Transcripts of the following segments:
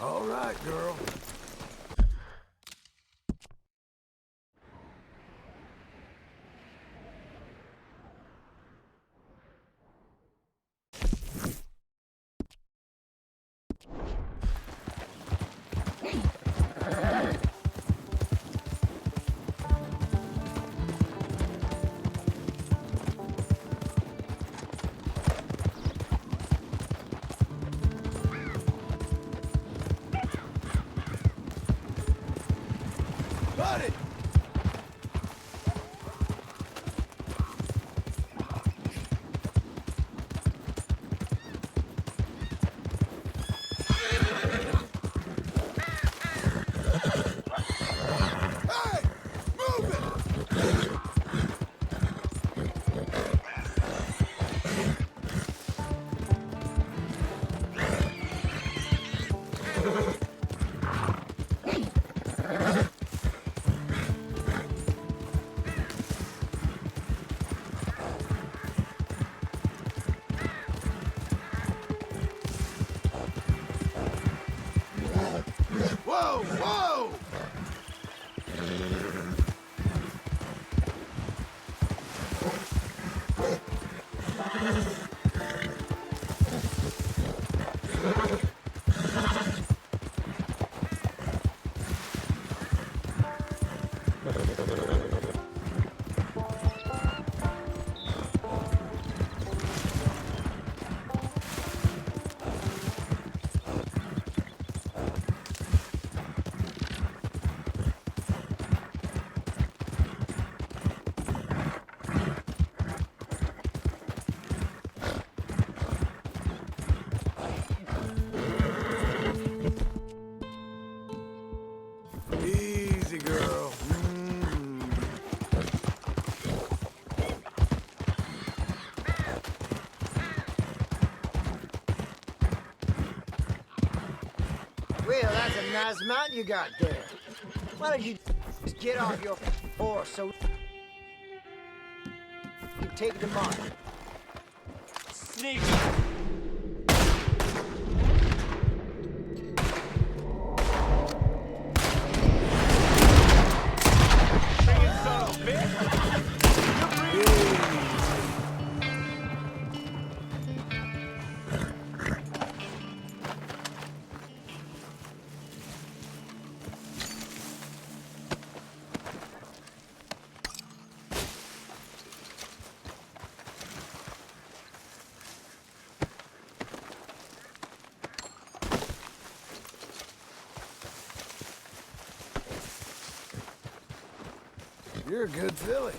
All right, girl. Buddy! Hey! Move it! Whoa! Whoa! Easy, girl. Well, that's a nice mount you got there. Why don't you just get off your horse so you can take it to market? Sneak! You're a good filly.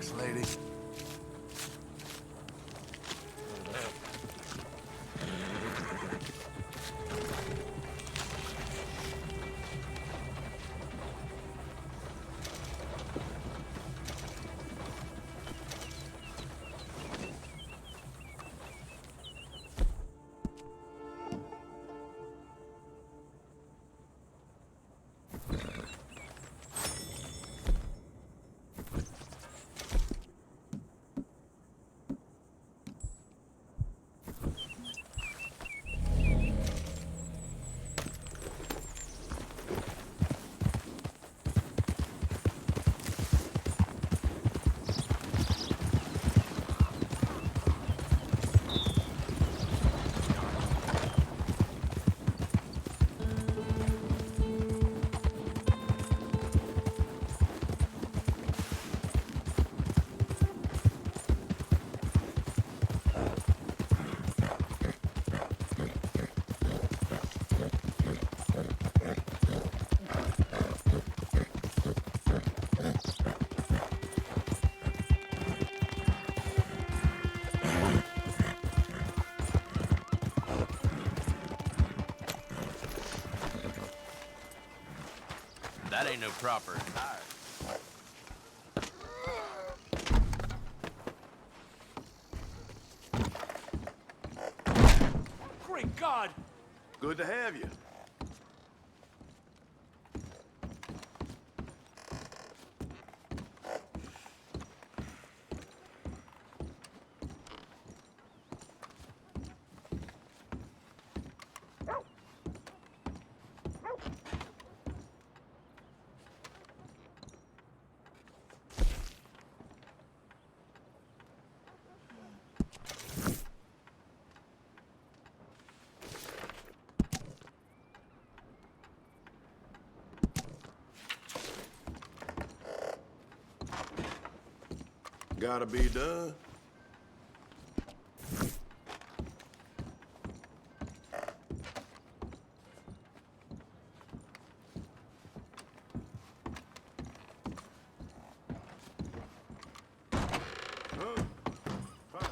Thanks, lady. That ain't no proper tire. Great God! Good to have you. Gotta be done. Fine.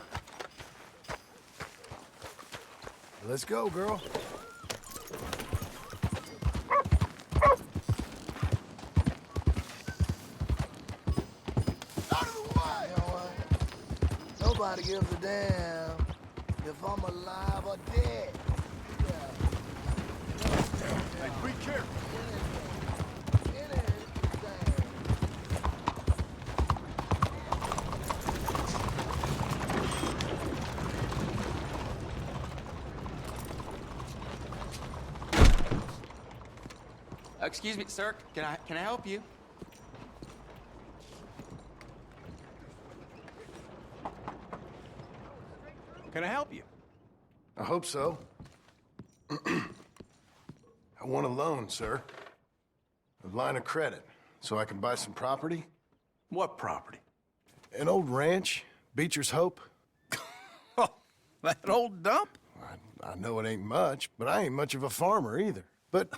Let's go, girl. Nobody gives a damn if I'm alive or dead. Hey, be careful. Excuse me, sir. Can I help you? Can I help you? I hope so. I want a loan, sir. A line of credit, so I can buy some property. What property? An old ranch, Beecher's Hope. Oh, that old dump? I know it ain't much, but I ain't much of a farmer either. But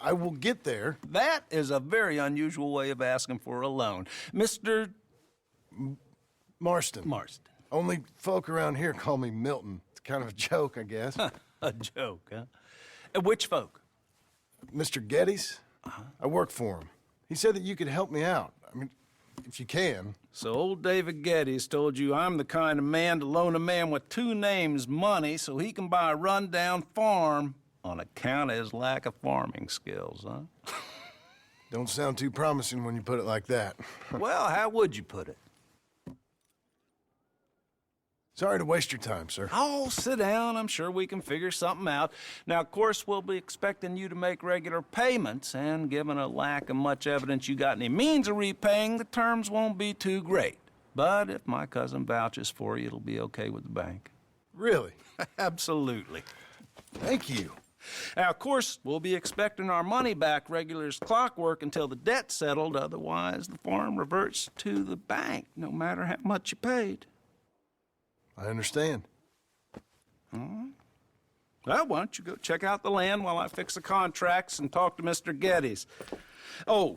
I will get there. That is a very unusual way of asking for a loan. Mr. Marston. Marston. Only folk around here call me Milton. It's kind of a joke, I guess. A joke, huh? And which folk? Mr. Geddes, I work for him. He said that you could help me out. I mean, if you can. So old David Geddes told you I'm the kind of man to loan a man with two names money so he can buy a rundown farm on account of his lack of farming skills, huh? Don't sound too promising when you put it like that. Well, how would you put it? Sorry to waste your time, sir. Oh, sit down. I'm sure we can figure something out. Now, of course, we'll be expecting you to make regular payments, and given a lack of much evidence you got any means of repaying, the terms won't be too great. But if my cousin vouches for you, it'll be okay with the bank. Really? Absolutely. Thank you. Now, of course, we'll be expecting our money back regular as clockwork until the debt's settled. Otherwise, the farm reverts to the bank, no matter how much you paid. I understand. Well, why don't you go check out the land while I fix the contracts and talk to Mr. Geddes? Oh,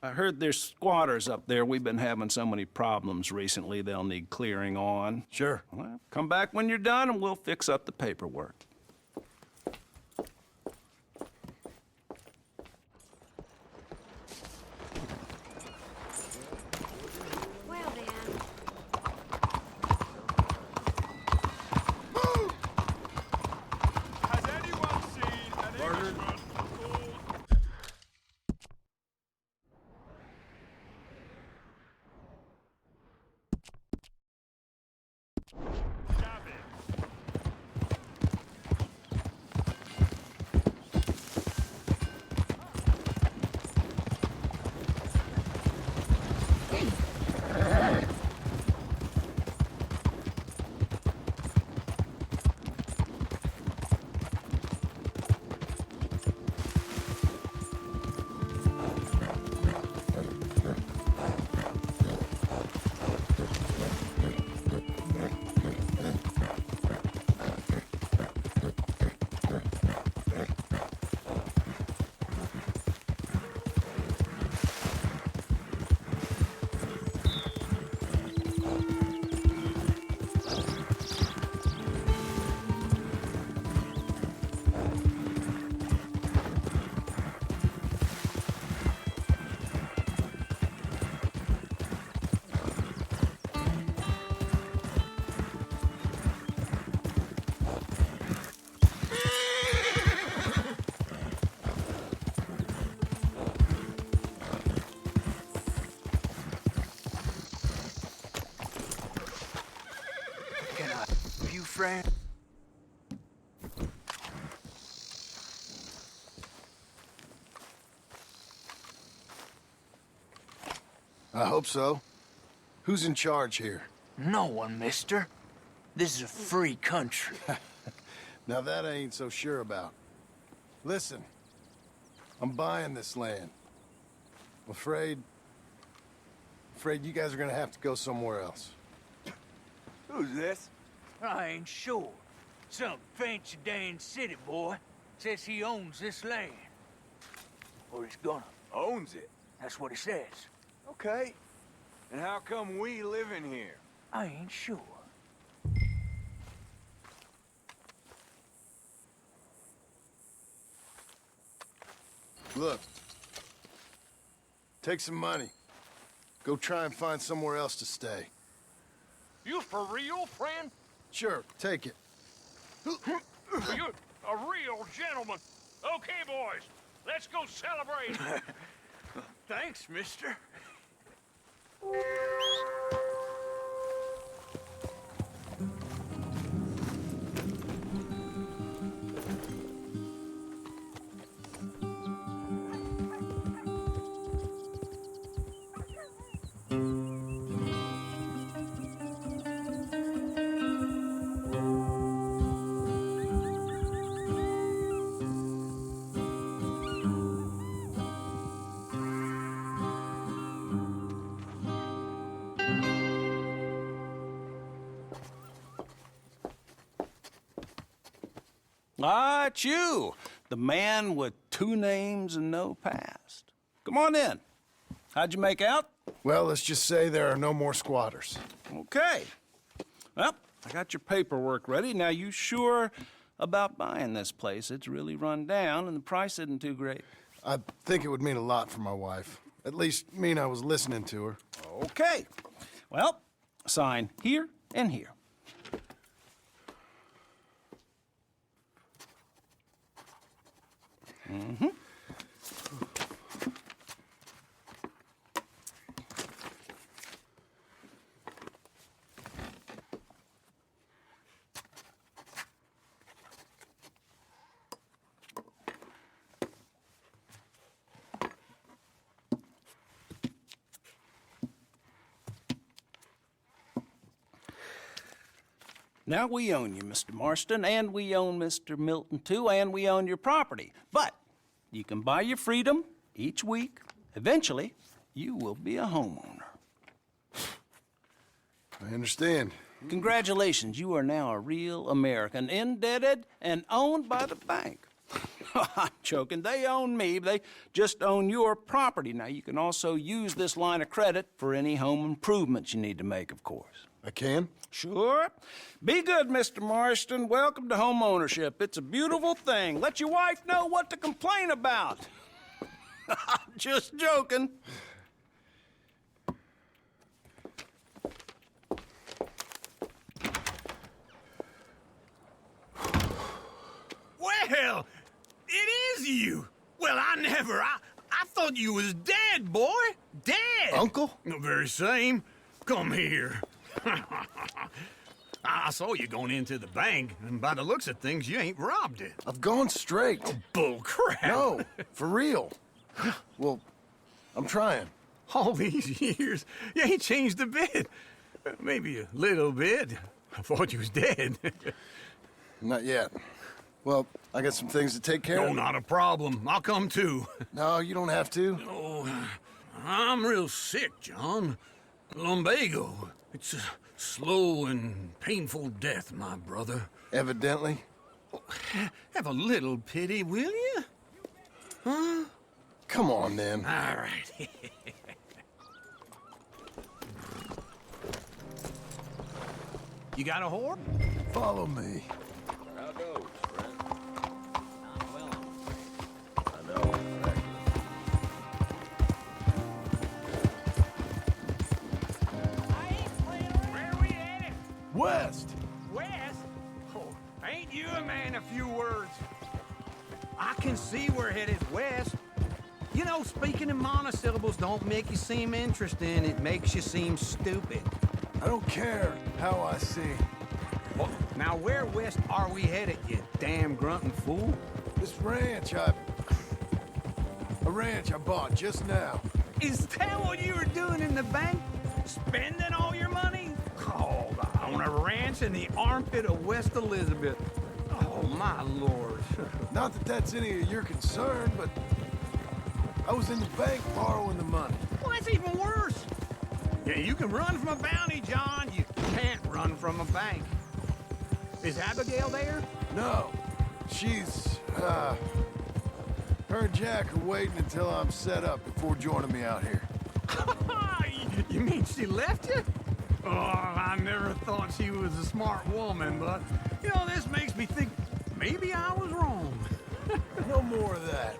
I heard there's squatters up there. We've been having so many problems recently, they'll need clearing on. Sure. Well, come back when you're done and we'll fix up the paperwork. Well then. Has anyone seen an Englishman? Can I help you, friend? I hope so. Who's in charge here? No one, mister. This is a free country. Now that I ain't so sure about. Listen, I'm buying this land. I'm afraid you guys are gonna have to go somewhere else. Who's this? I ain't sure. Some fancy Dan city boy says he owns this land. Or he's gonna. Owns it. That's what he says. Okay. And how come we live in here? I ain't sure. Look, take some money. Go try and find somewhere else to stay. You for real, friend? Sure, take it. You're a real gentleman. Okay, boys, let's go celebrate. Thanks, mister. Ah, it's you, the man with 2 names and no past. Come on in. How'd you make out? Well, let's just say there are no more squatters. Okay. Well, I got your paperwork ready. Now, you sure about buying this place? It's really run down, and the price isn't too great. I think it would mean a lot for my wife. At least mean I was listening to her. Okay. Well, sign here and here. Mm-hmm. Now, we own you, Mr. Marston, and we own Mr. Milton, too, and we own your property. But you can buy your freedom each week. Eventually, you will be a homeowner. I understand. Congratulations, you are now a real American, indebted and owned by the bank. I'm joking. They own me. They just own your property. Now, you can also use this line of credit for any home improvements you need to make, of course. I can? Sure. Be good, Mr. Marston. Welcome to home ownership. It's a beautiful thing. Let your wife know what to complain about. Just joking. Well, it is you. Well, I thought you was dead, boy. Dead. Uncle? The very same. Come here. I saw you going into the bank, and by the looks of things, you ain't robbed it. I've gone straight. Bull crap. No, for real. Well, I'm trying. All these years, you ain't changed a bit. Maybe a little bit. I thought you was dead. Not yet. Well, I got some things to take care No, of. not a problem. I'll come too. No, you don't have to. Oh, I'm real sick, John. Lumbago. It's a slow and painful death, my brother. Evidently. Have a little pity, will you? Huh? Come on, then. All right. You got a horse? Follow me. How goes, friend? I know. Where we at? West! West? Oh, ain't you a man of few words? I can see we're headed west. You know, speaking in monosyllables don't make you seem interesting. It makes you seem stupid. I don't care how I see. Well, now, where west are we headed, you damn grunting fool? This ranch I bought just now. Is that what you were doing in the bank? Spending all your money? Oh, on a ranch in the armpit of West Elizabeth. Oh, my lord. Not that that's any of your concern, but I was in the bank borrowing the money. Well, that's even worse. Yeah, you can run from a bounty, John. You can't run from a bank. Is Abigail there? No, she's, her and Jack are waiting until I'm set up before joining me out here. You mean she left you? Oh, I never thought she was a smart woman, but, you know, this makes me think maybe I was wrong. No more of that.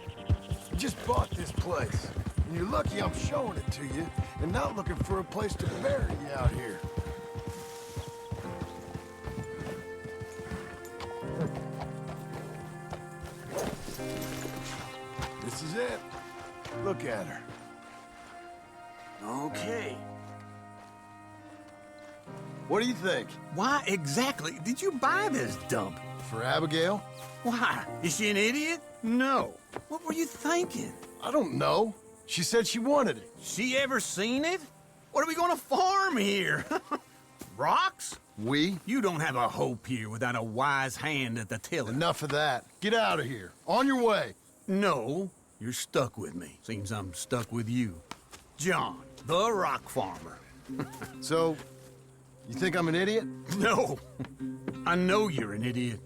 You just bought this place, and you're lucky I'm showing it to you and not looking for a place to bury you out here. This is it. Look at her. Okay. What do you think? Why exactly did you buy this dump? For Abigail? Why? Is she an idiot? No. What were you thinking? I don't know. She said she wanted it. She ever seen it? What are we gonna farm here? Rocks? We? You don't have a hope here without a wise hand at the tiller. Enough of that. Get out of here. On your way. No, you're stuck with me. Seems I'm stuck with you. John, the rock farmer. So, you think I'm an idiot? No, I know you're an idiot.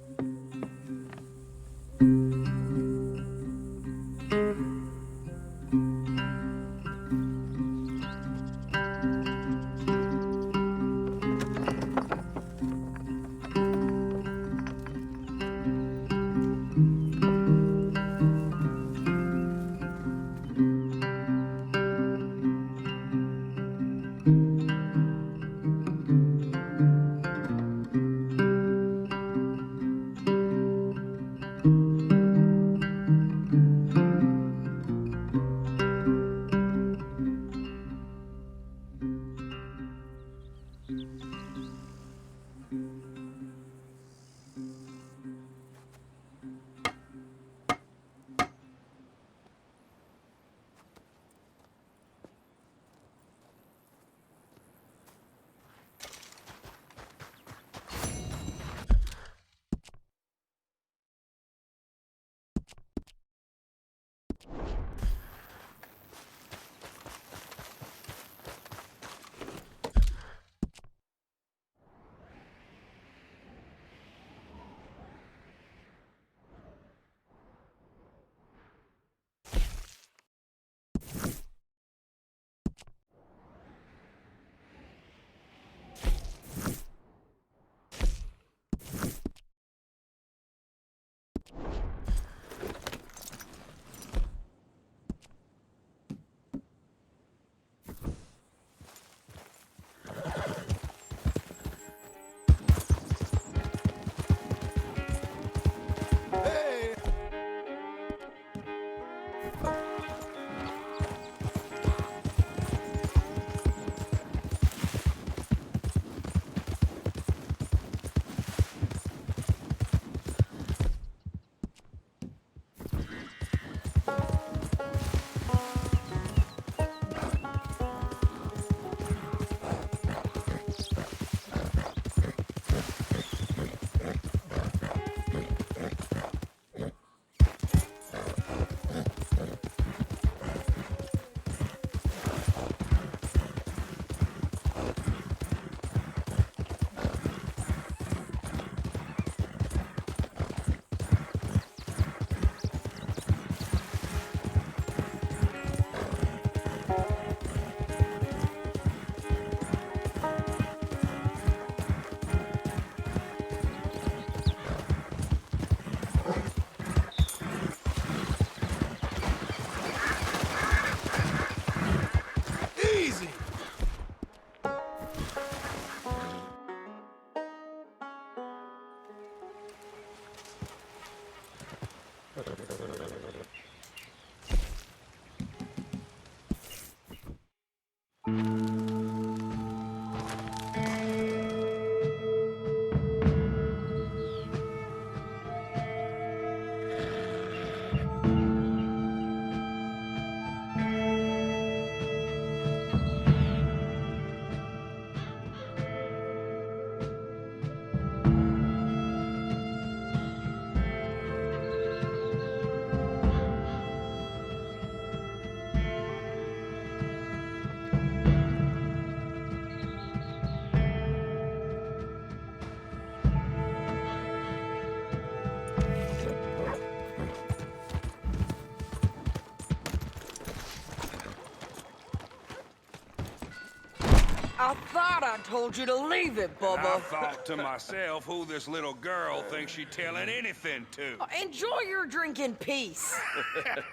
I thought I told you to leave it, I Bubba. thought to myself who this little girl thinks she telling anything to. Enjoy your drink in peace.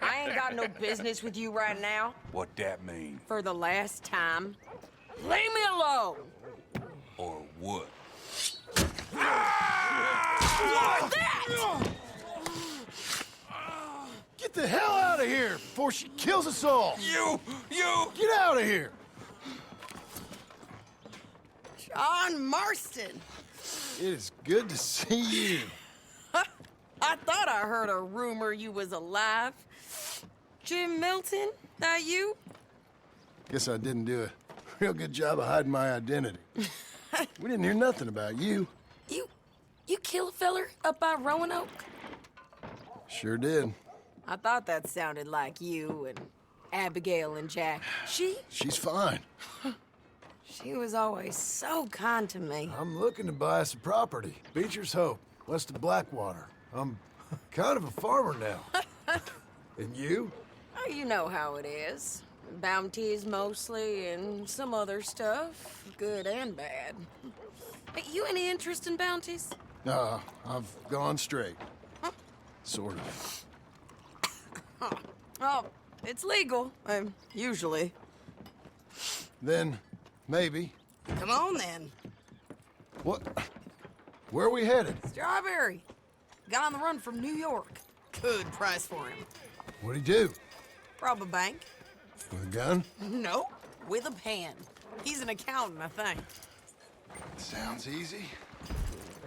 I ain't got no business with you right now. What that mean? For the last time, leave me alone. Or what? What's that? Get the hell out of here before she kills us all! You! Get out of here! John Marston. It is good to see you. I thought I heard a rumor you was alive. Jim Milton, that you? Guess I didn't do a real good job of hiding my identity. We didn't hear nothing about you. You kill a feller up by Roanoke? Sure did. I thought that sounded like you and Abigail and Jack. She's fine. She was always so kind to me. I'm looking to buy us a property. Beecher's Hope, west of Blackwater. I'm kind of a farmer now. And you? Oh, you know how it is. Bounties mostly, and some other stuff, good and bad. Hey, you any interest in bounties? I've gone straight. Sort of. Oh, it's legal, usually. Then, maybe. Come on, then. What? Where are we headed? Strawberry. Got on the run from New York. Good price for him. What'd he do? Rob a bank. With a gun? No, with a pen. He's an accountant, I think. Sounds easy.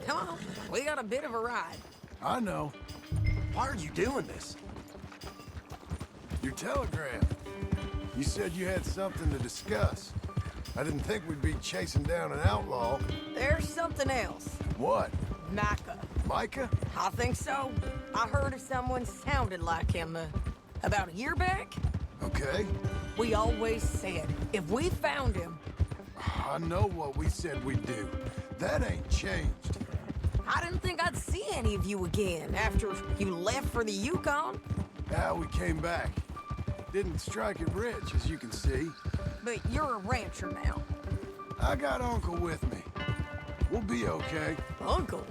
Come on, we got a bit of a ride. I know. Why are you doing this? Your telegram. You said you had something to discuss. I didn't think we'd be chasing down an outlaw. There's something else. What? Micah. Micah? I think so. I heard of someone sounded like him about a year back. Okay. We always said, if we found him... I know what we said we'd do. That ain't changed. I didn't think I'd see any of you again after you left for the Yukon. Now we came back. Didn't strike it rich, as you can see. but you're a rancher now. I got Uncle with me. We'll be okay. Uncle?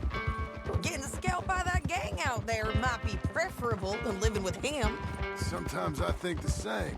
Well, getting scalped by that gang out there might be preferable than living with him. Sometimes I think the same.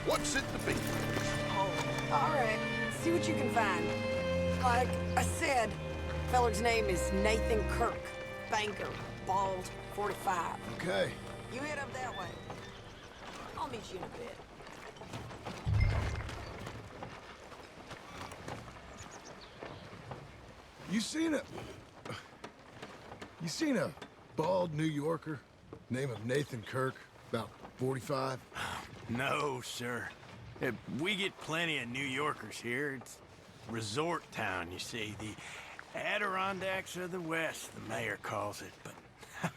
What's it to be? Oh, all right. See what you can find. Like I said, feller's name is Nathan Kirk. Banker, bald, 45. Okay. You head up that way. I'll meet you in a bit. You seen a bald New Yorker, name of Nathan Kirk, about 45? No, sir. We get plenty of New Yorkers here. It's resort town, you see. The Adirondacks of the West, the mayor calls it, but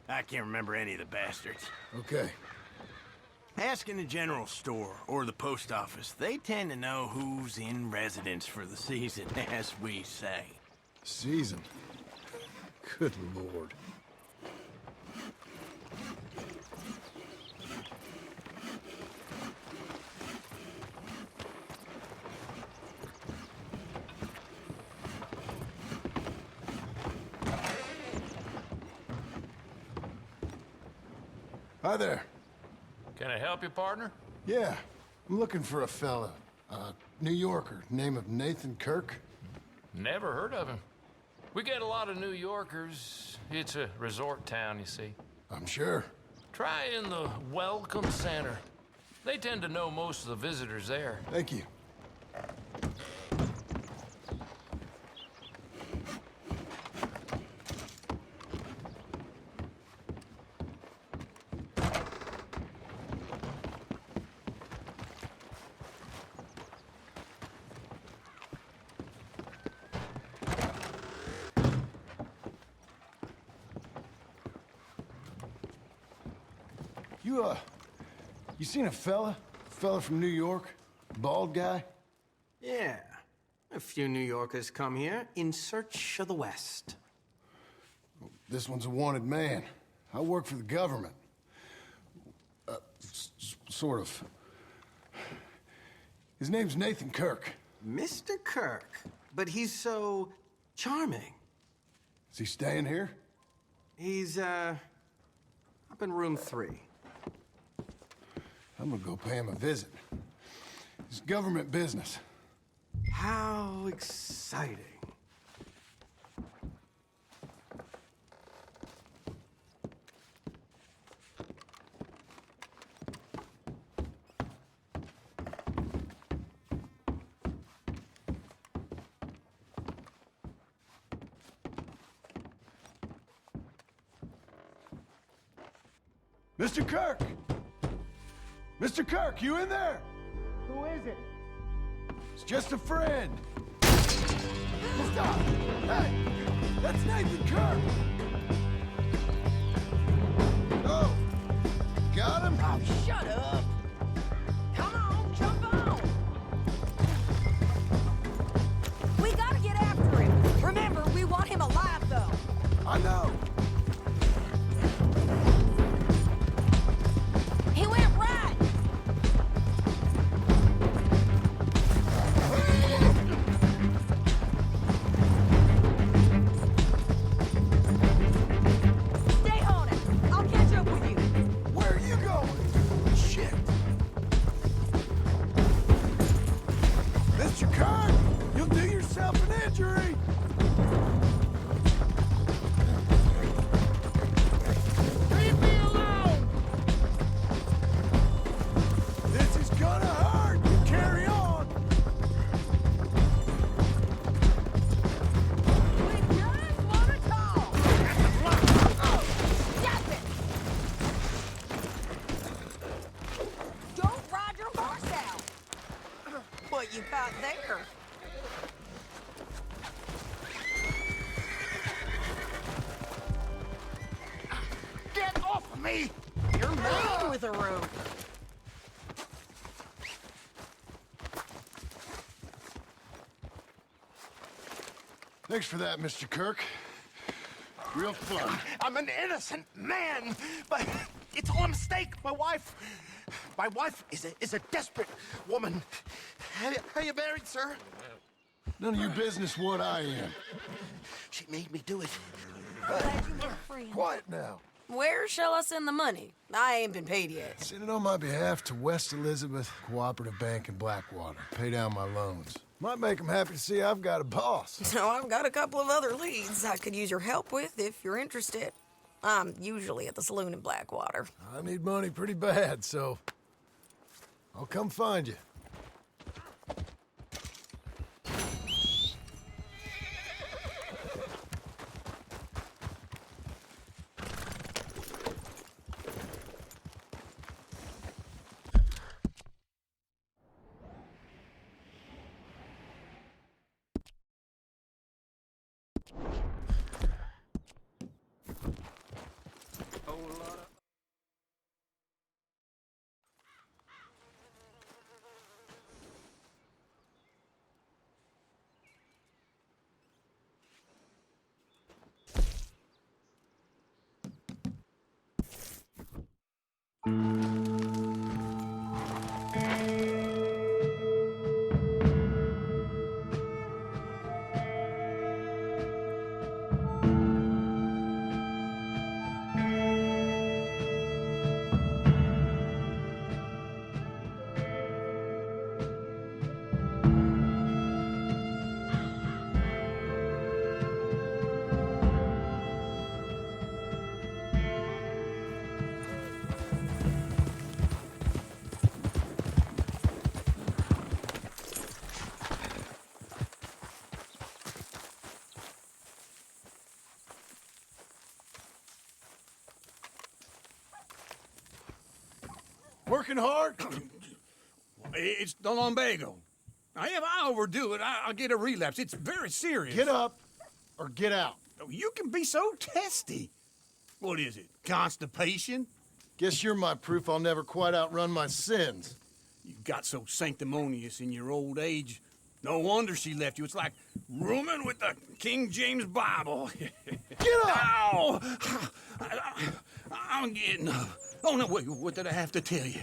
I can't remember any of the bastards. Okay. Ask in the general store or the post office. They tend to know who's in residence for the season, as we say. Season. Good Lord. Hi there. Can I help you, partner? Yeah, I'm looking for a fella. New Yorker, name of Nathan Kirk. Never heard of him. We get a lot of New Yorkers. It's a resort town, you see. I'm sure. Try in the Welcome Center. They tend to know most of the visitors there. Thank you. You seen a fella? Fella from New York? Bald guy? Yeah. A few New Yorkers come here in search of the West. This one's a wanted man. I work for the government. Sort of. His name's Nathan Kirk. Mr. Kirk? But he's so charming. Is he staying here? He's, up in room 3. I'm gonna go pay him a visit. It's government business. How exciting. Mr. Kirk! Mr. Kirk, you in there? Who is it? It's just a friend. Stop! Hey! That's Nathan Kirk! Oh! Got him? Oh, shut up! Come on, jump on! We gotta get after him. Remember, we want him alive, though. I know. He went right. away! You're made with a rope. Thanks for that, Mr. Kirk. Real fun. I'm an innocent man, but it's all a mistake. My wife is a desperate woman. Are you married, sir? None of your business what I am. She made me do it. Quiet now. Where shall I send the money? I ain't been paid yet. Send it on my behalf to West Elizabeth Cooperative Bank in Blackwater. Pay down my loans. Might make them happy to see I've got a boss. So I've got a couple of other leads I could use your help with if you're interested. I'm usually at the saloon in Blackwater. I need money pretty bad, so I'll come find you. Working hard? It's the lumbago. Now, if I overdo it, I'll get a relapse. It's very serious. Get up or get out. You can be so testy. What is it, constipation? Guess you're my proof I'll never quite outrun my sins. You got so sanctimonious in your old age. No wonder she left you. It's like rooming with the King James Bible. Get up! Ow! I'm getting up. Oh, no, wait, what did I have to tell you?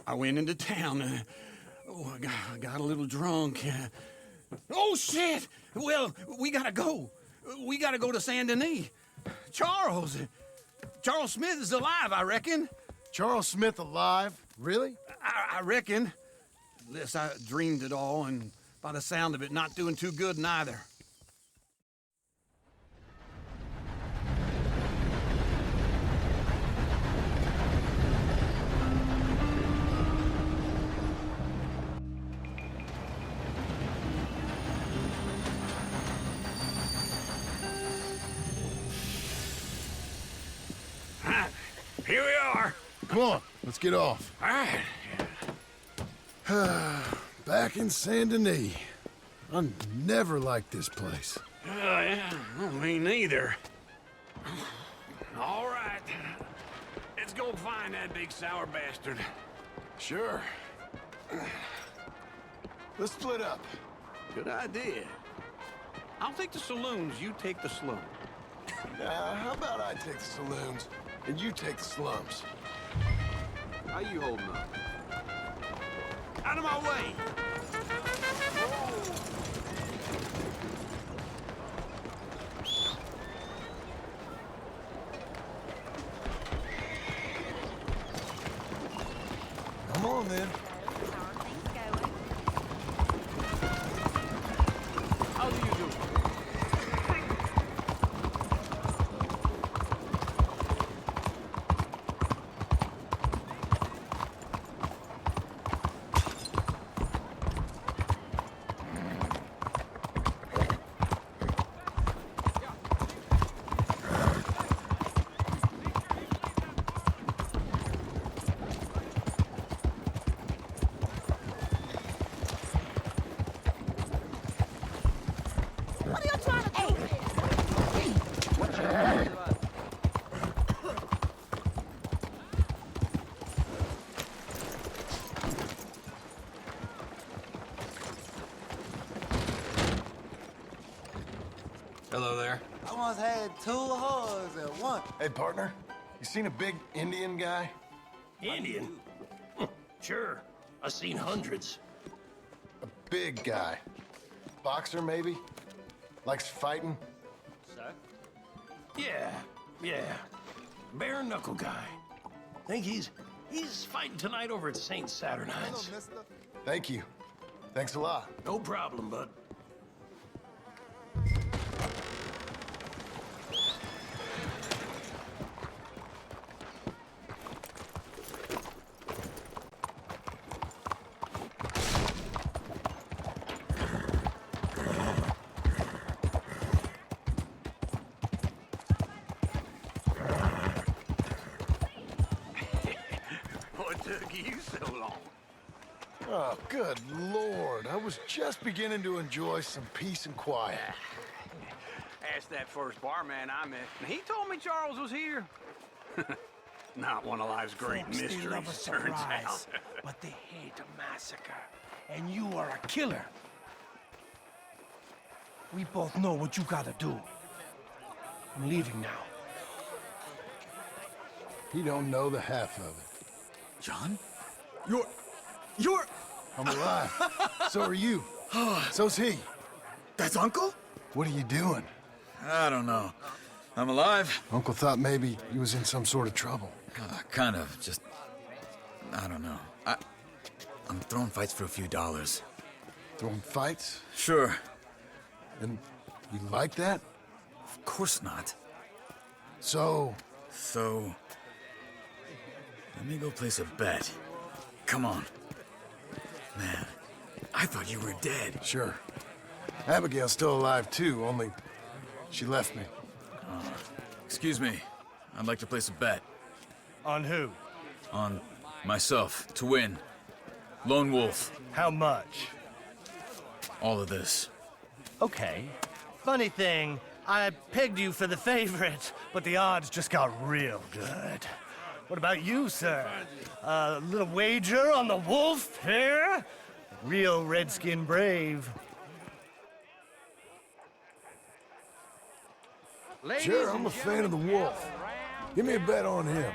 I went into town. I got a little drunk. Oh, shit! Well, we gotta go. We gotta go to Saint Denis. Charles Smith is alive, I reckon. Charles Smith alive? Really? I reckon. Unless I dreamed it all, and by the sound of it, not doing too good neither. Here we are. Come on, let's get off. All right. Back in Saint Denis. I never liked this place. Yeah, me neither. All right. Let's go find that big sour bastard. Sure. Let's split up. Good idea. I'll take the saloons, you take the slum. How about I take the saloons and you take the slums? How you holding up? Out of my way! Come on, then. How do you do? Hello there. I once had 2 whores at once. Hey, partner, you seen a big Indian guy? Indian? Sure. I've seen hundreds. A big guy. Boxer, maybe? Likes fighting? So? Yeah. Bare knuckle guy. Think he's fighting tonight over at St. Saturnine's. Thank you. Thanks a lot. No problem, bud. What took you so long? Oh, good Lord. I was just beginning to enjoy some peace and quiet. Asked that first barman I met, and he told me Charles was here. Not one of life's great Folks, they mysteries, love a turns surprise, out. but they hate a massacre. And you are a killer. We both know what you gotta do. I'm leaving now. He don't know the half of it. John? You're... I'm alive. So are you. So's he. That's Uncle? What are you doing? I don't know. I'm alive. Uncle thought maybe he was in some sort of trouble. Kind of. Just... I don't know. I'm throwing fights for a few dollars. Throwing fights? Sure. And you like that? Of course not. So... Let me go place a bet. Come on. Man, I thought you were dead. Sure. Abigail's still alive, too, only she left me. Excuse me. I'd like to place a bet. On who? On myself, to win. Lone Wolf. How much? All of this. Okay. Funny thing, I pegged you for the favorite, but the odds just got real good. What about you, sir? A little wager on the wolf here? Real redskin brave. Sure, I'm a fan of the wolf. Give me a bet on him.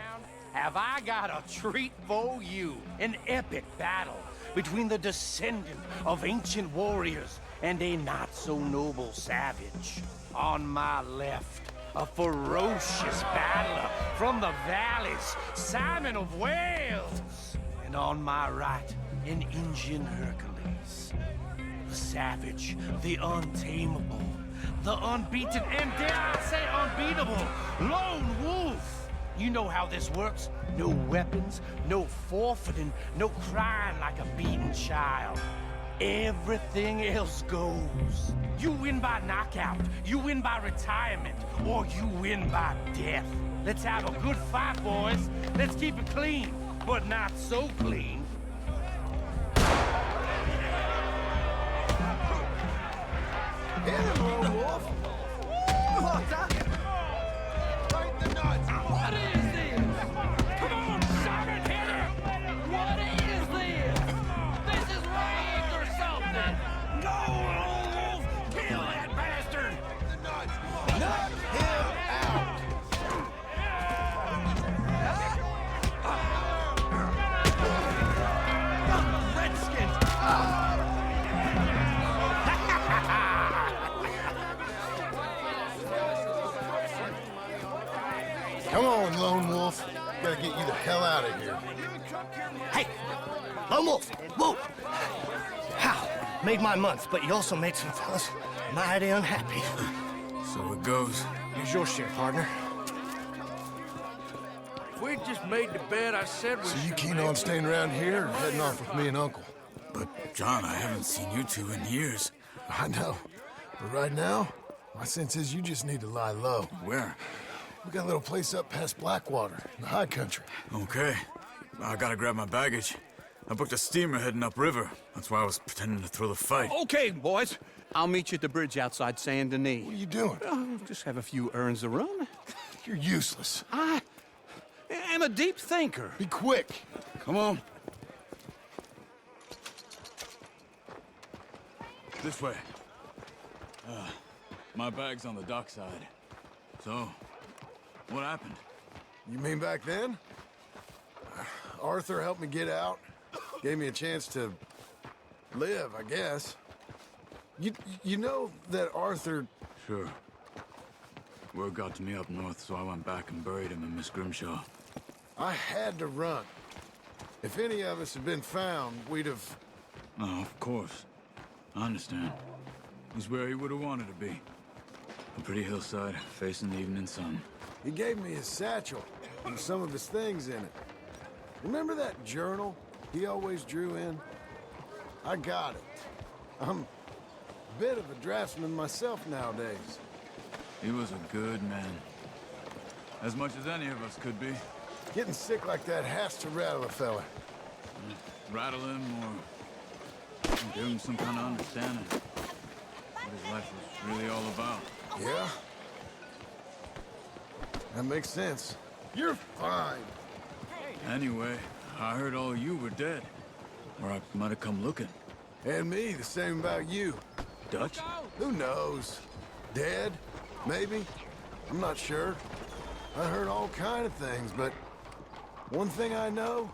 Have I got a treat for you? An epic battle between the descendant of ancient warriors and a not-so-noble savage. On my left, a ferocious battler from the valleys, Simon of Wales. And on my right, an Indian Hercules. The savage, the untamable, the unbeaten, and dare I say unbeatable, Lone Wolf. You know how this works. No weapons, no forfeiting, no crying like a beaten child. Everything else goes. You win by knockout, you win by retirement, or you win by death. Let's have a good fight, boys. Let's keep it clean, but not so clean. Hit him, Lone Wolf! Come on, Doc! Tighten the nuts! What is this? Come on, Simon, hit him! What is this? This is rigged or something! No, Lone Wolf! Kill that bastard! The nuts! Knock him out! Redskins! Come on, Lone Wolf. Gotta get you the hell out of here. Hey, Lone Wolf, whoa! How? Made my month, but you also made some fellas mighty unhappy. So it goes. Here's your share, partner. We just made the bet I said we So you should keen make. on staying around here or heading off with me and Uncle? But, John, I haven't seen you two in years. I know. But right now, my sense is you just need to lie low. Where? We got a little place up past Blackwater, in the high country. Okay. I gotta grab my baggage. I booked a steamer heading upriver. That's why I was pretending to throw the fight. Okay, boys. I'll meet you at the bridge outside Saint Denis. What are you doing? Oh, just have a few errands to run. You're useless. I am a deep thinker. Be quick. Come on. This way. My bag's on the dockside. So, what happened? You mean back then? Arthur helped me get out. Gave me a chance to live, I guess. You know that Arthur... Sure. Word got to me up north, so I went back and buried him in Miss Grimshaw. I had to run. If any of us had been found, we'd have... Oh, of course. I understand. He's where he would have wanted to be. A pretty hillside, facing the evening sun. He gave me his satchel and some of his things in it. Remember that journal he always drew in? I got it. I'm a bit of a draftsman myself nowadays. He was a good man. As much as any of us could be. Getting sick like that has to rattle a fella. Rattle him or give him some kind of understanding. What his life was really all about. Yeah? That makes sense. You're fine. Anyway, I heard all you were dead. Or I might have come looking. And me, the same about you. Dutch? Who knows? Dead? Maybe? I'm not sure. I heard all kind of things, but one thing I know,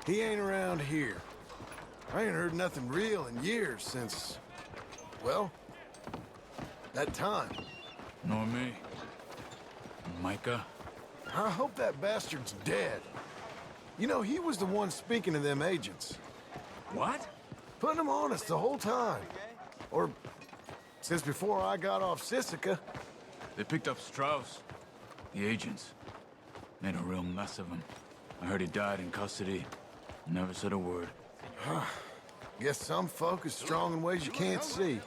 he ain't around here. I ain't heard nothing real in years since, well, that time. Nor me. Micah? I hope that bastard's dead. You know, he was the one speaking to them agents. What? Putting them on us the whole time. Or since before I got off Sisika. They picked up Strauss. The agents. Made a real mess of him. I heard he died in custody. Never said a word. Guess some folk is strong in ways you can't see.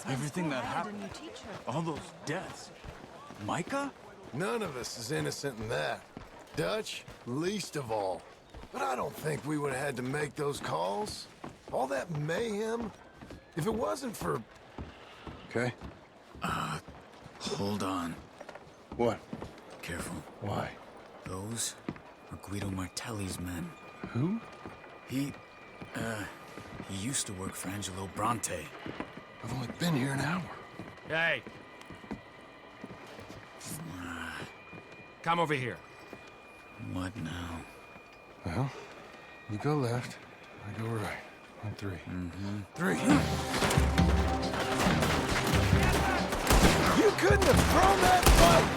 Everything that happened. All those deaths. Micah? None of us is innocent in that. Dutch, least of all. But I don't think we would have had to make those calls. All that mayhem. If it wasn't for... Okay. Hold on. What? Careful. Why? Those are Guido Martelli's men. Who? He used to work for Angelo Bronte. I've only been here an hour. Hey! Come over here. What now? Well, you go left, I go right. On three. Three. You couldn't have thrown that fight!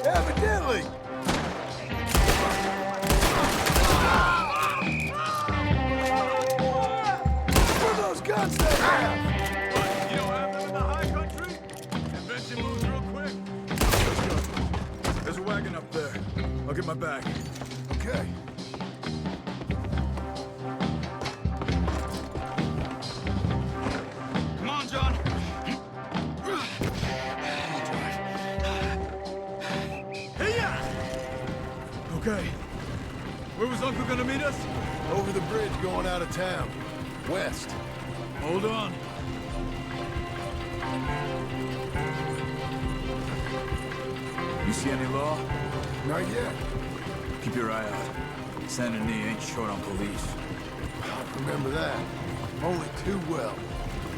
Evidently! What are those guns they have? You know what happened in the high country? Invention moves real quick. Let's go. There's a wagon up there. I'll get my bag. Okay. Come on, John. Okay. Where was Uncle gonna meet us? Over the bridge going out of town. West. Hold on. You see any law? Not yet. Keep your eye out. Saint Denis ain't short on police. Remember that. Only too well.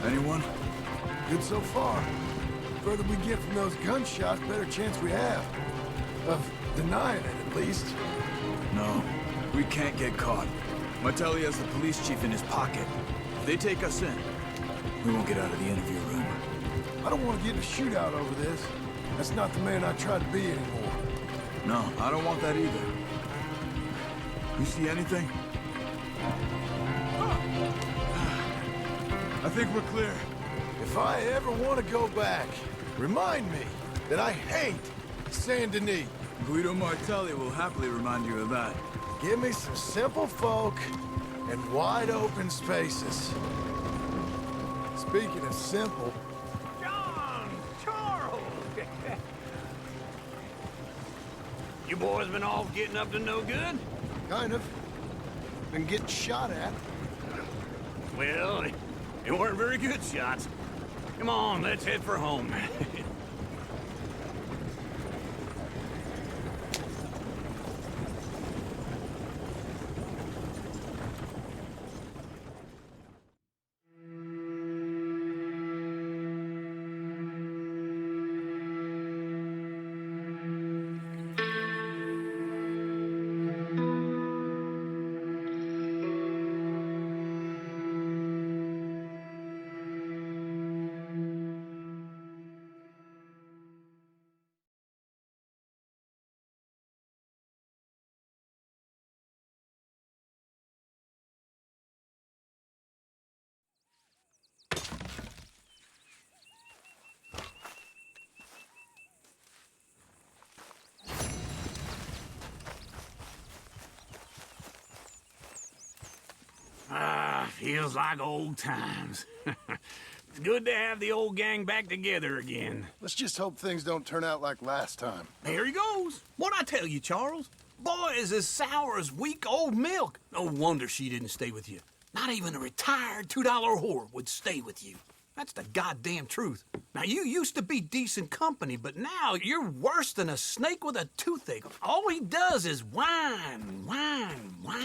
Anyone? Good so far. Further we get from those gunshots, better chance we have. Of denying it, at least. No. We can't get caught. Martelli has the police chief in his pocket. If they take us in, we won't get out of the interview room. I don't want to get in a shootout over this. That's not the man I try to be anymore. No, I don't want that either. You see anything? I think we're clear. If I ever want to go back, remind me that I hate Saint Denis. Guido Martelli will happily remind you of that. Give me some simple folk and wide open spaces. Speaking of simple... John! Charles! You boys been all getting up to no good? Kind of. Been getting shot at. Well, they weren't very good shots. Come on, let's head for home. Feels like old times. It's good to have the old gang back together again. Let's just hope things don't turn out like last time. There he goes. What'd I tell you, Charles? Boy is as sour as weak old milk. No wonder she didn't stay with you. Not even a retired $2 whore would stay with you. That's the goddamn truth. Now, you used to be decent company, but now you're worse than a snake with a toothache. All he does is whine.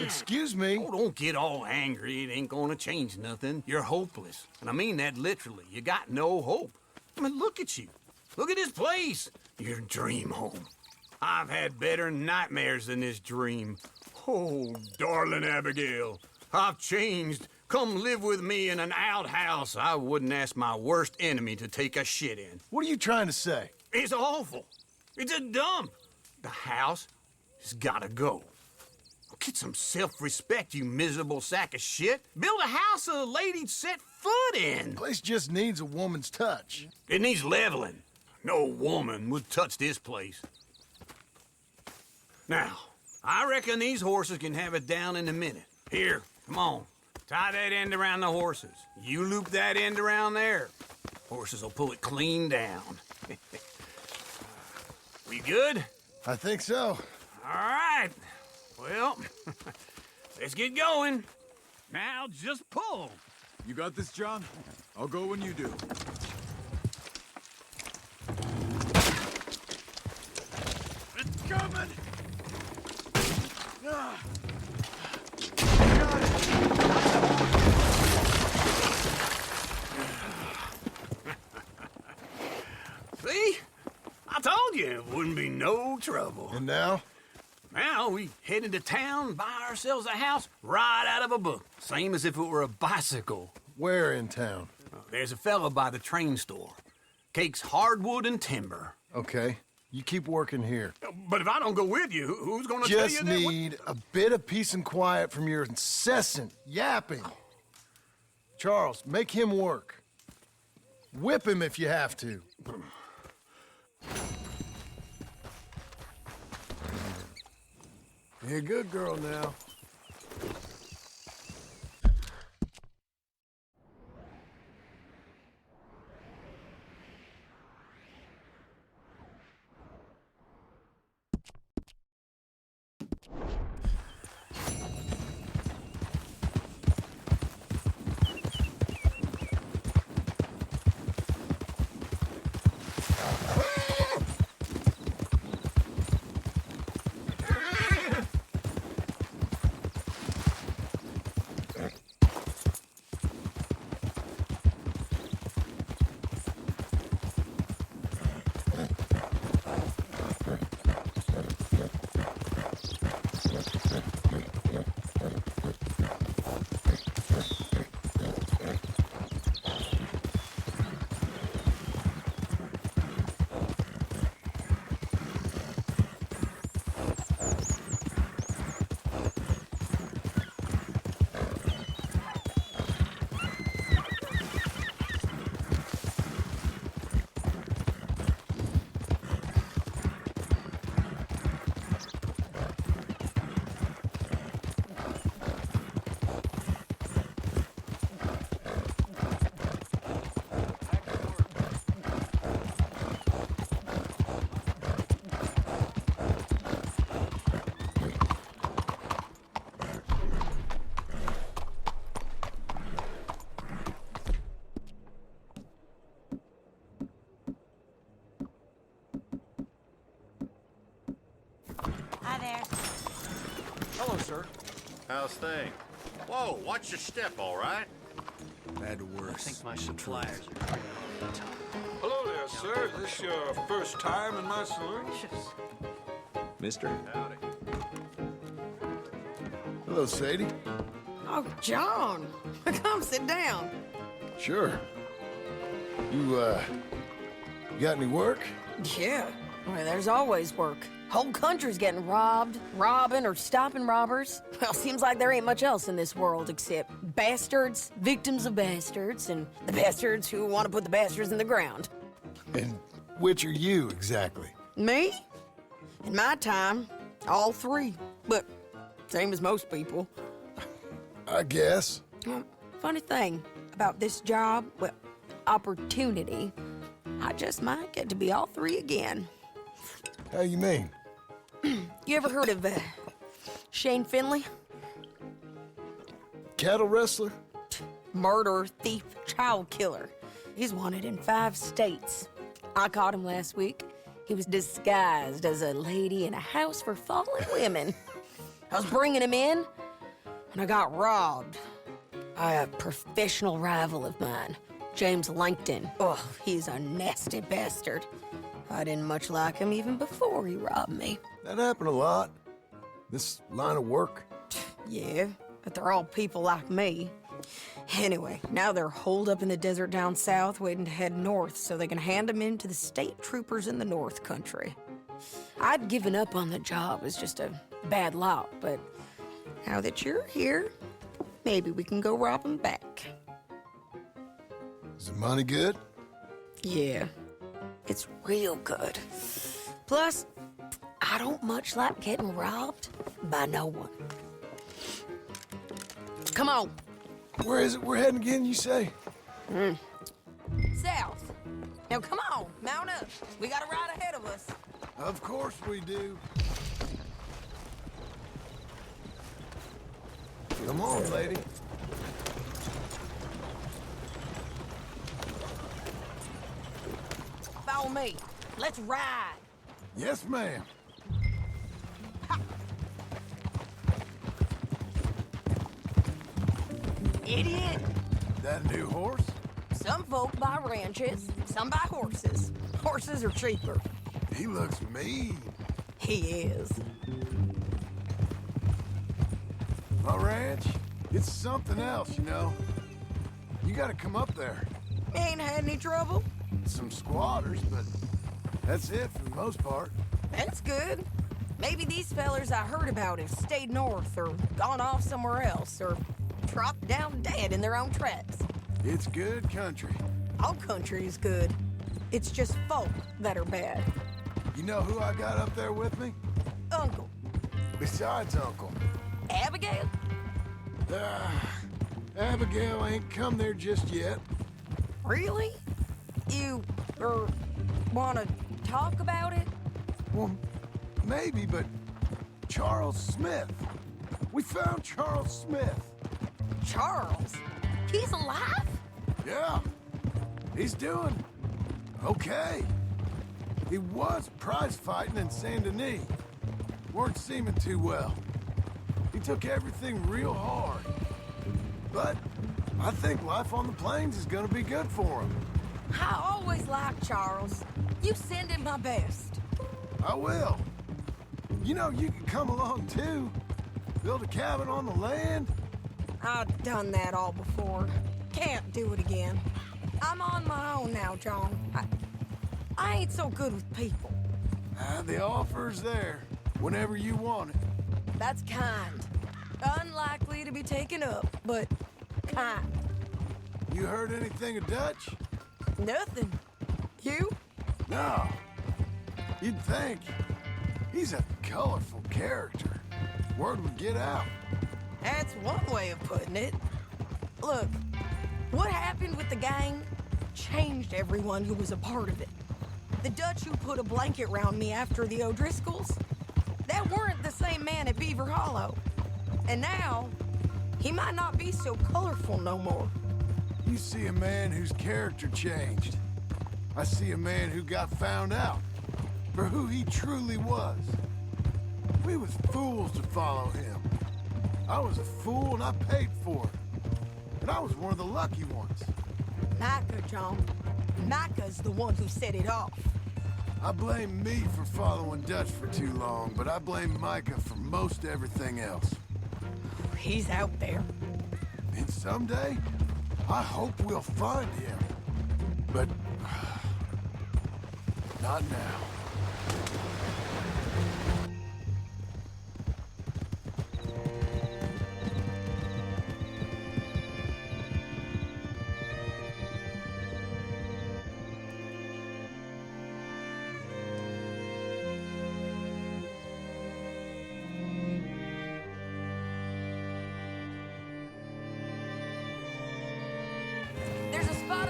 Excuse me? Oh, don't get all angry. It ain't gonna change nothing. You're hopeless. And I mean that literally. You got no hope. I mean, look at you. Look at this place. Your dream home. I've had better nightmares than this dream. Oh, darling Abigail, I've changed. Come live with me in an outhouse I wouldn't ask my worst enemy to take a shit in. What are you trying to say? It's awful. It's a dump. The house has gotta go. Get some self-respect, you miserable sack of shit. Build a house a lady'd set foot in. The place just needs a woman's touch. It needs leveling. No woman would touch this place. Now, I reckon these horses can have it down in a minute. Here, come on. Tie that end around the horses. You loop that end around there. Horses will pull it clean down. We good? I think so. All right. Well, let's get going. Now just pull. You got this, John? I'll go when you do. It's coming! See? I told you it wouldn't be no trouble. And now? Now we head into town, buy ourselves a house right out of a book. Same as if it were a bicycle. Where in town? There's a fella by the train store. Cakes hardwood and timber. Okay. You keep working here. But if I don't go with you, who's gonna tell you Just that? need a bit of peace and quiet from your incessant yapping. Charles, make him work. Whip him if you have to. You're a good girl now. Hi there. Hello, sir. How's things? Whoa, watch your step, all right? Bad worse. I think my suppliers are Hello there, sir. Is this your first time in my saloon? Mister? Howdy. Hello, Sadie. Oh, John. Come sit down. Sure. You got any work? Yeah. Well, there's always work. Whole country's getting robbed, robbing, or stopping robbers. Well, seems like there ain't much else in this world except bastards, victims of bastards, and the bastards who want to put the bastards in the ground. And which are you, exactly? Me? In my time, all three. But same as most people. I guess. funny thing about this job, well, opportunity, I just might get to be all three again. How you mean? You ever heard of Shane Finley? Cattle wrestler? Murderer, thief, child killer. He's wanted in 5 states. I caught him last week. He was disguised as a lady in a house for fallen women. I was bringing him in, and I got robbed by a professional rival of mine, James Langton. Oh, he's a nasty bastard. I didn't much like him even before he robbed me. That happened a lot. This line of work. Yeah, but they're all people like me. Anyway, now they're holed up in the desert down south, waiting to head north so they can hand them in to the state troopers in the north country. I'd given up on the job as just a bad lot, but now that you're here, maybe we can go rob them back. Is the money good? Yeah, it's real good. Plus, I don't much like getting robbed by no one. Come on. Where is it we're heading again, you say? South. Now come on, mount up. We got a ride ahead of us. Of course we do. Come on, lady. Follow me. Let's ride. Yes, ma'am. Idiot. That a new horse? Some folk buy ranches, some buy horses. Horses are cheaper. He looks mean. He is. My ranch, it's something else, you know. You gotta come up there. Ain't had any trouble? Some squatters, but that's it for the most part. That's good. Maybe these fellers I heard about have stayed north or gone off somewhere else or dropped down dead in their own tracks. It's good country. All country is good. It's just folk that are bad. You know who I got up there with me? Uncle. Besides Uncle. Abigail? Abigail ain't come there just yet. Really? You, wanna talk about it? Well, maybe, but Charles Smith. We found Charles Smith. Charles? He's alive? Yeah. He's doing okay. He was prize fighting in Saint Denis. Weren't seeming too well. He took everything real hard. But I think life on the plains is gonna be good for him. I always liked Charles. You send him my best. I will. You know, you can come along too. Build a cabin on the land. I've done that all before. Can't do it again. I'm on my own now, John. I ain't so good with people. The offer's there, whenever you want it. That's kind. Unlikely to be taken up, but kind. You heard anything of Dutch? Nothing. You? No. You'd think. He's a colorful character. Word would get out. That's one way of putting it. Look, what happened with the gang changed everyone who was a part of it. The Dutch who put a blanket round me after the O'Driscolls, that weren't the same man at Beaver Hollow. And now, he might not be so colorful no more. You see a man whose character changed. I see a man who got found out for who he truly was. We was fools to follow him. I was a fool and I paid for it. And I was one of the lucky ones. Micah, John. Micah's the one who set it off. I blame me for following Dutch for too long, but I blame Micah for most everything else. He's out there. And someday, I hope we'll find him. But not now.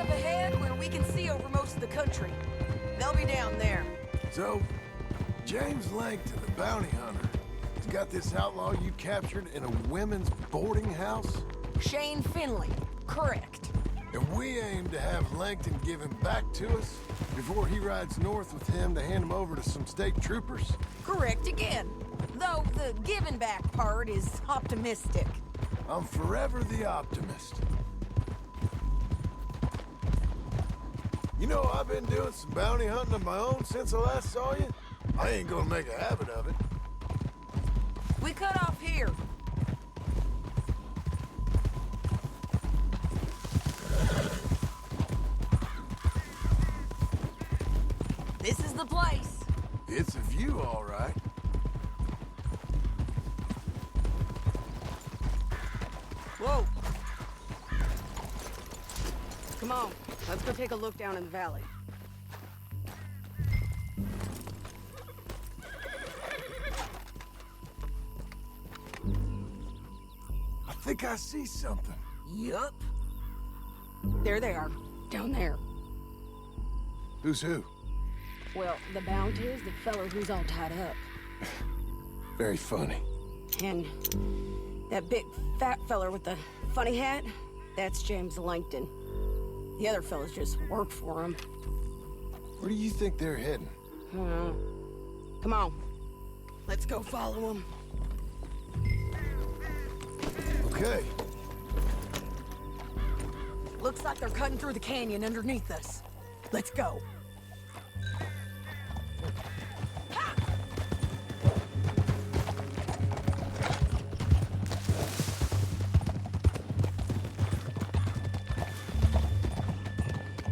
up ahead where we can see over most of the country. They'll be down there. So, James Langton, the bounty hunter, has got this outlaw you captured in a women's boarding house? Shane Finley. Correct. And we aim to have Langton give him back to us before he rides north with him to hand him over to some state troopers? Correct again. Though the giving back part is optimistic. I'm forever the optimist. You know, I've been doing some bounty hunting of my own since I last saw you. I ain't gonna make a habit of it. We cut off here. This is the place. It's a view, all right. Whoa. Come on, let's go take a look down in the valley. I think I see something. Yup. There they are, down there. Who's who? Well, the bounty is the fella who's all tied up. Very funny. And that big fat fella with the funny hat, that's James Langton. The other fellas just work for him. Where do you think they're heading? Come on. Let's go follow them. Okay. Looks like they're cutting through the canyon underneath us. Let's go.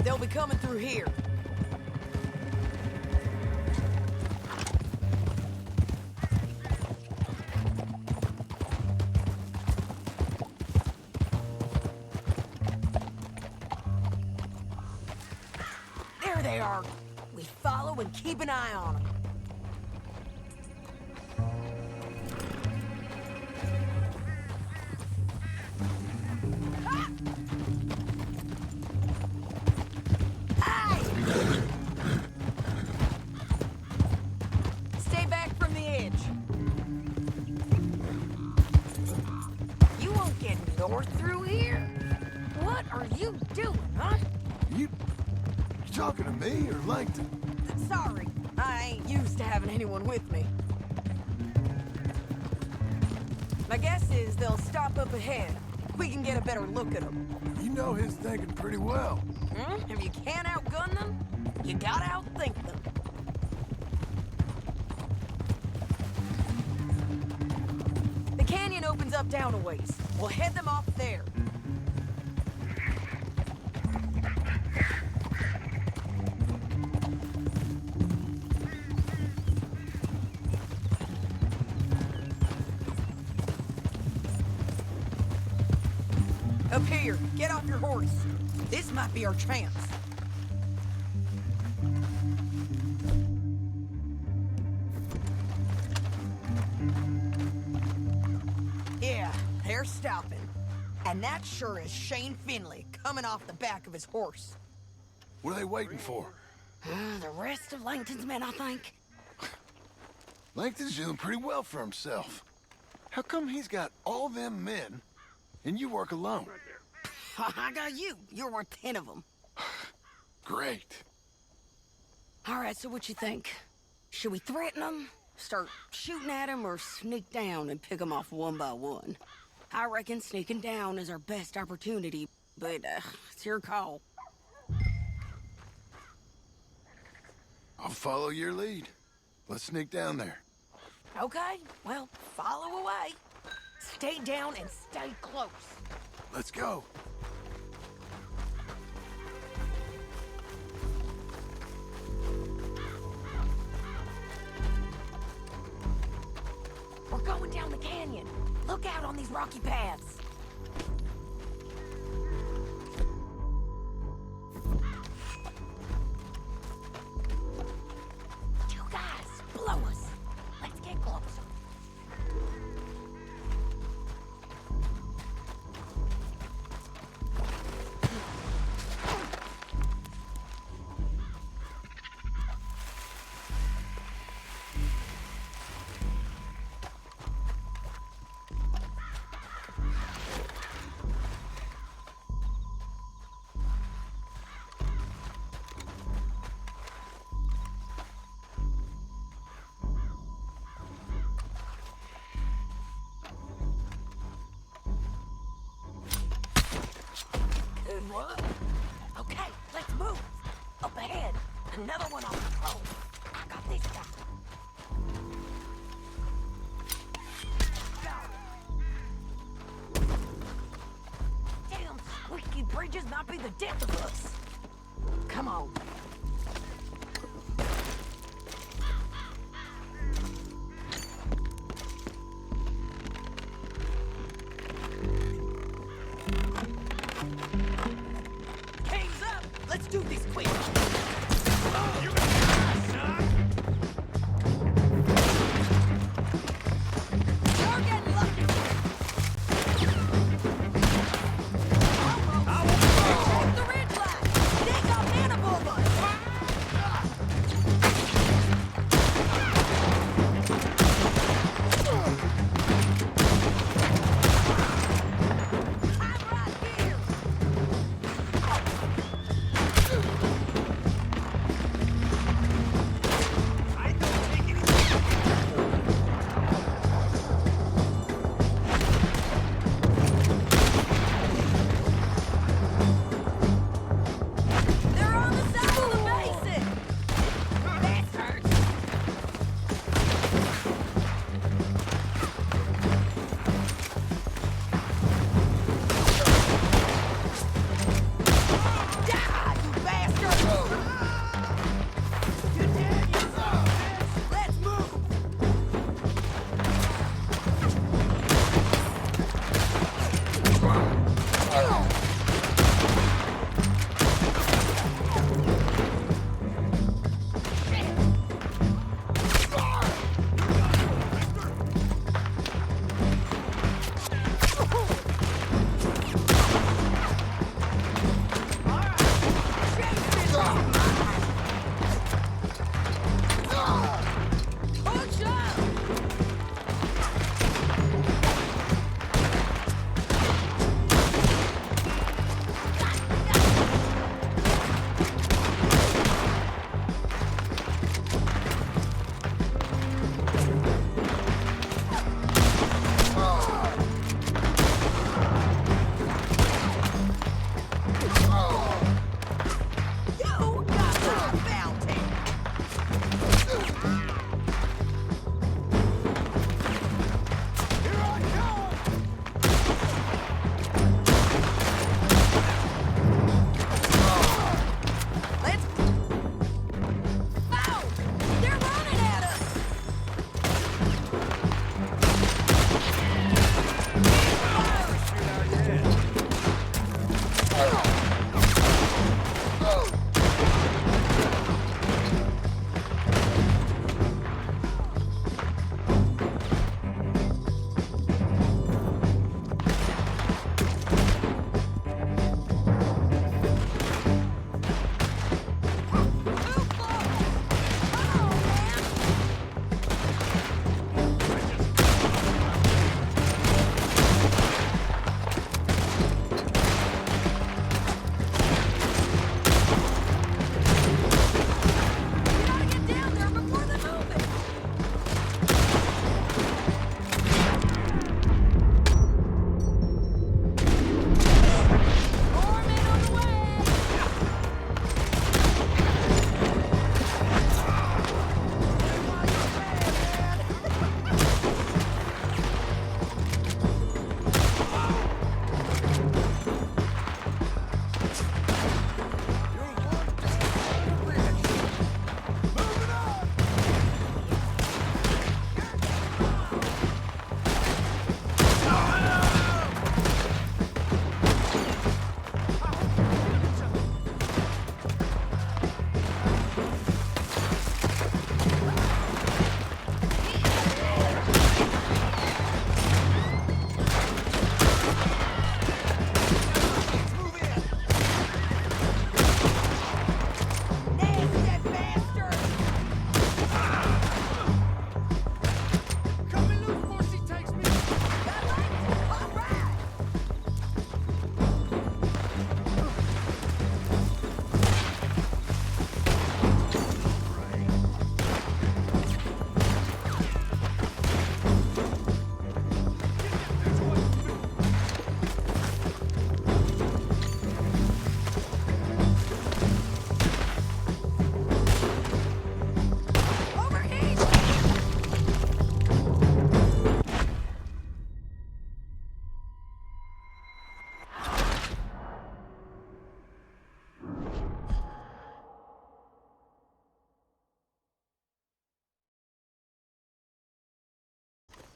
They'll be coming through here. There they are. We follow and keep an eye on them. Stay back from the edge. You won't get north through here? What are you doing, huh? You talking to me or Langton? Sorry, I ain't used to having anyone with me. My guess is they'll stop up ahead. We can get a better look at them. You know his thinking pretty well. If you can't outgun them, you gotta outthink them. The canyon opens up down a ways. We'll head them off there. Up here, get off your horse. This might be our chance. Yeah, they're stopping. And that sure is Shane Finley coming off the back of his horse. What are they waiting for? The rest of Langton's men, I think. Langton's doing pretty well for himself. How come he's got all them men and you work alone? I got you. You're worth 10 of them. Great. All right, so what you think? Should we threaten them, start shooting at them, or sneak down and pick them off one by one? I reckon sneaking down is our best opportunity, but it's your call. I'll follow your lead. Let's sneak down there. Okay, well, follow away. Stay down and stay close. Let's go. We're going down the canyon. Look out on these rocky paths. You guys, blow us. Let's get closer. what? Okay, let's move. Up ahead, another one on patrol. I got this guy. Damn, squeaky bridges might be the death of us. Come on. Hands up! Let's do this quick! You You're getting lucky! Check the red flag! They got man above us!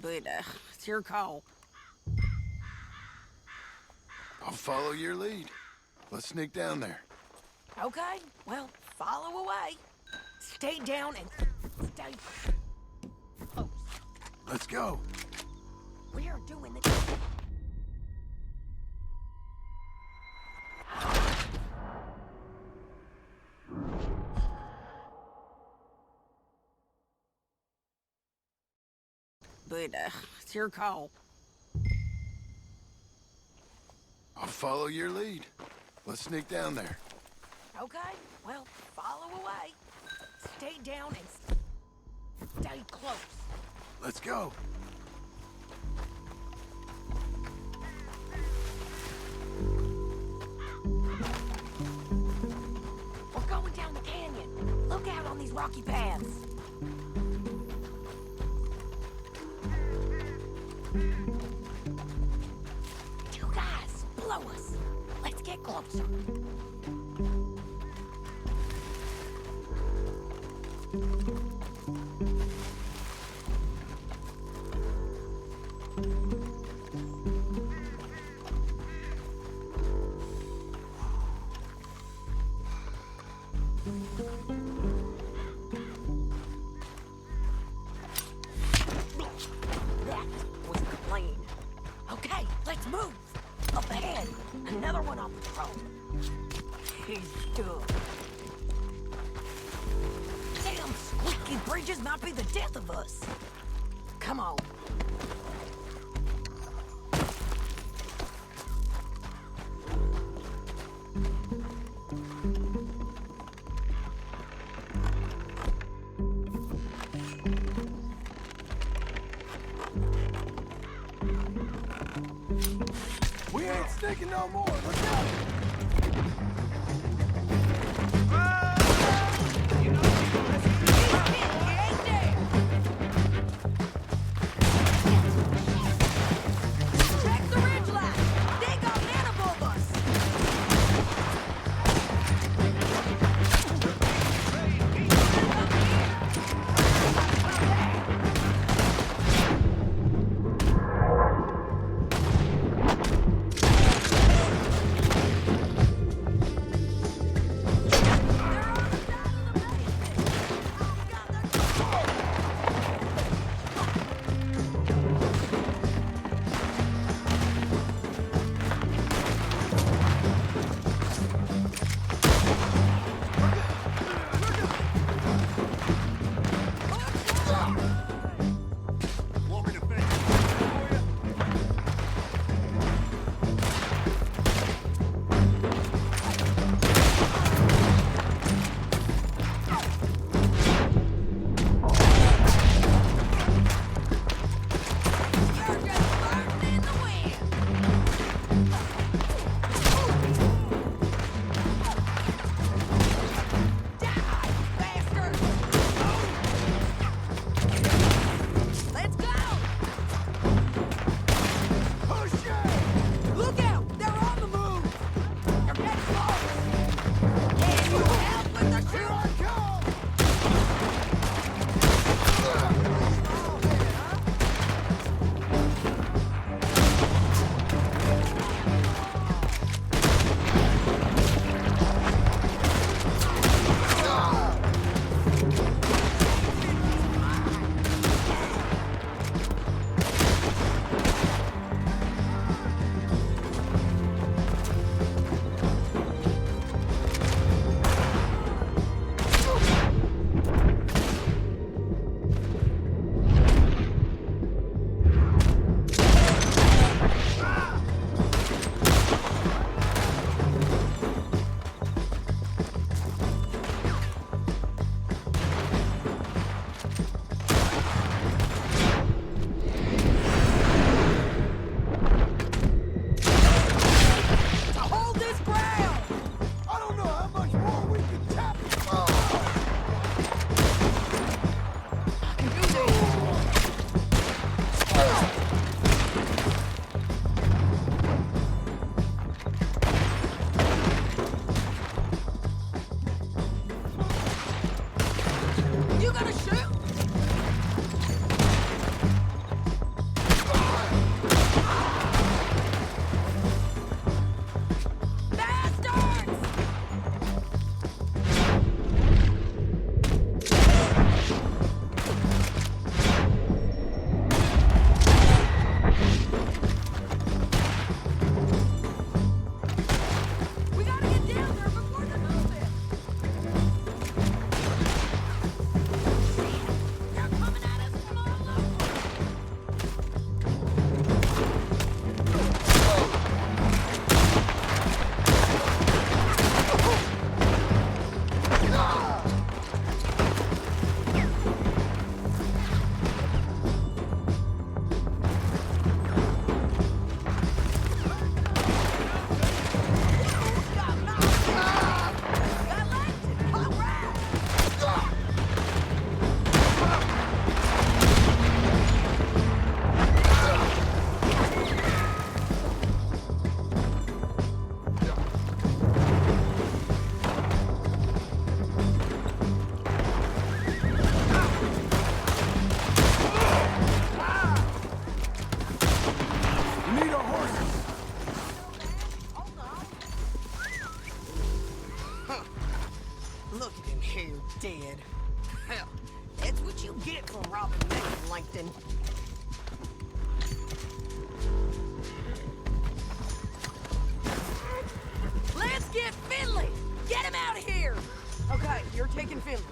but it's your call. I'll follow your lead. Let's sneak down there. Okay, well, follow away. Stay down and stay close. Let's go. We are doing the... But it's your call. I'll follow your lead. Let's sneak down there. Okay, well, follow away. Stay down and stay close. Let's go. We're going down the canyon. Look out on these rocky paths. You guys, blow us. Let's get closer. That was clean. Okay, let's move. Up ahead, another one on patrol. He's done. Damn squeaky bridges might be the death of us. Come on. We ain't sneaking no more. Look out! Check the ridgeline. They got men above us. Langton. Let's get Finley! Get him out of here! Okay, you're taking Finley.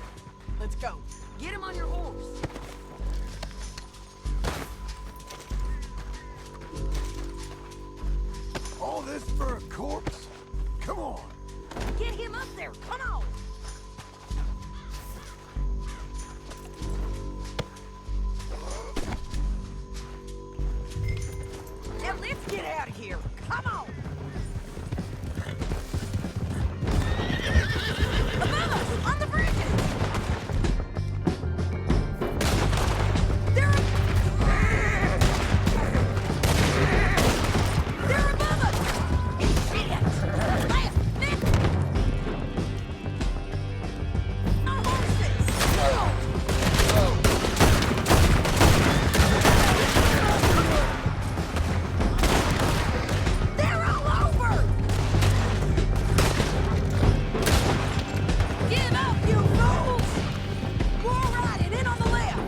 Let's go. Get him on your horse. All this for a corpse? Come on. Get him up there, come on! Now let's get out of here, come on! Above us, on the bridges! They're above us! Shit! Left! Our horses! They're all over! Give up, you fools! More riding in on the left!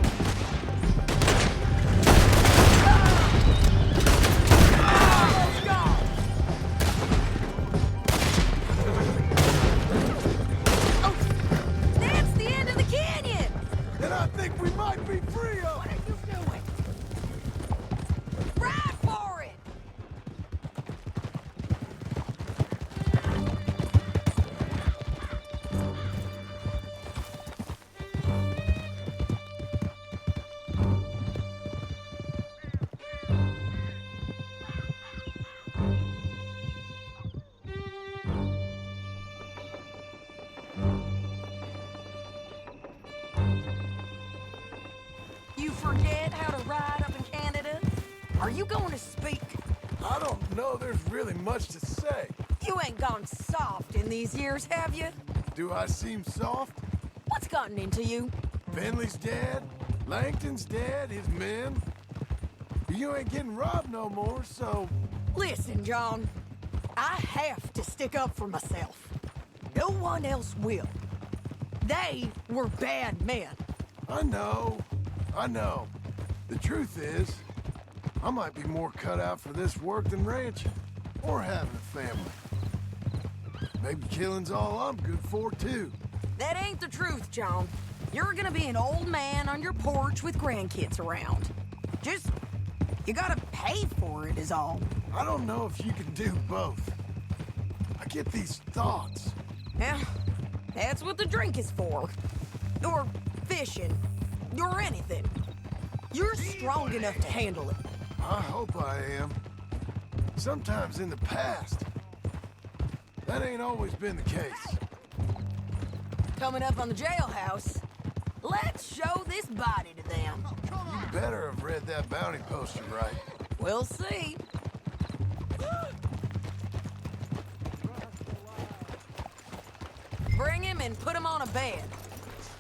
Almost gone! Oh, that's the end of the canyon! And I think we might be free of What are you doing? Ride for it! You forget how to ride up in Canada? Are you going to speak? I don't know there's really much to say. You ain't gone soft in these years, have you? Do I seem soft? What's gotten into you? Finley's dead. Langton's dead. His men. You ain't getting robbed no more, so... Listen, John. I have to stick up for myself. No one else will. They were bad men. I know. The truth is, I might be more cut out for this work than ranching. Or having a family. Maybe killing's all I'm good for, too. That ain't the truth, John. You're gonna be an old man on your porch with grandkids around. Just, you gotta pay for it is all. I don't know if you can do both. I get these thoughts. Yeah, that's what the drink is for. Or fishing. Or anything. You're strong enough to handle it. I hope I am. Sometimes in the past, that ain't always been the case. Coming up on the jailhouse, let's show this body to them. You better have read that bounty poster right. We'll see. Bring him and put him on a bed.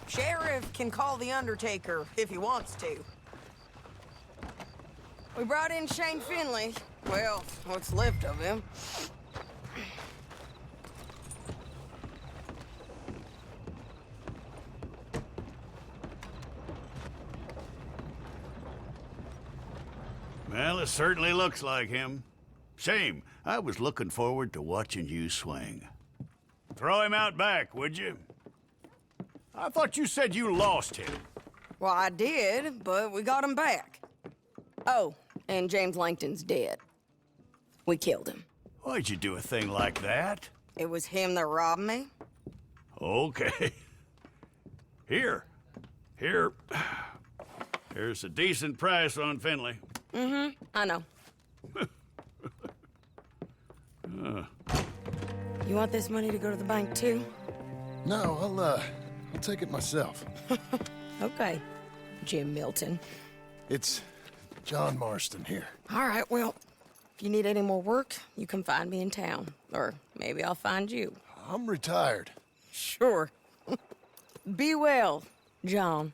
Sheriff can call the Undertaker if he wants to. We brought in Shane Finley. Well, what's left of him. Well, it certainly looks like him. Shame. I was looking forward to watching you swing. Throw him out back, would you? I thought you said you lost him. Well, I did, but we got him back. Oh, and James Langton's dead. We killed him. Why'd you do a thing like that? It was him that robbed me. Okay. Here. Here's a decent price on Finley. Mm-hmm, I know. You want this money to go to the bank, too? No, I'll take it myself. Okay, Jim Milton. It's John Marston here. All right, well, if you need any more work, you can find me in town. Or maybe I'll find you. I'm retired. Sure. Be well, John.